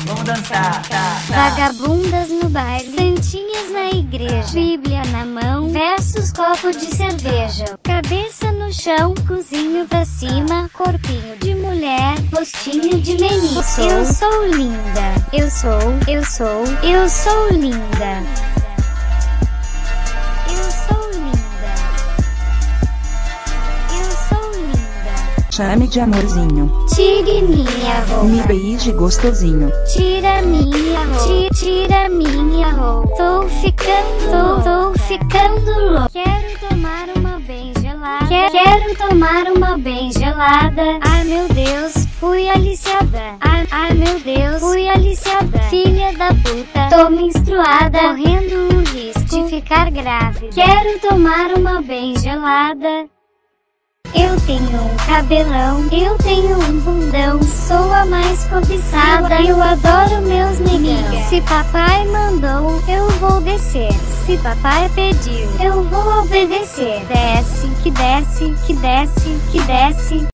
Vamos dançar. Vagabundas no baile, santinhas na igreja, Bíblia na mão, versus copo de cerveja, cabeça no chão, cozinho pra cima, corpinho de mulher, rostinho de menino. Eu sou linda, eu sou linda. Eu sou linda. Chame de amorzinho. Tire minha roupa. Me beije gostosinho. Tira minha roupa. Tira minha roupa. Tô ficando louca. Quero tomar uma bem gelada. Quero tomar uma bem gelada. Ai meu Deus, fui aliciada. Ai meu Deus, fui aliciada. Filha da puta, tô menstruada, correndo o risco de ficar grávida. Quero tomar uma bem gelada. Eu tenho um cabelão, eu tenho um bundão, sou a mais cobiçada, eu adoro meus negão. Se papai mandou, eu vou descer. Se papai pediu, eu vou obedecer. Desce, que desce, que desce, que desce.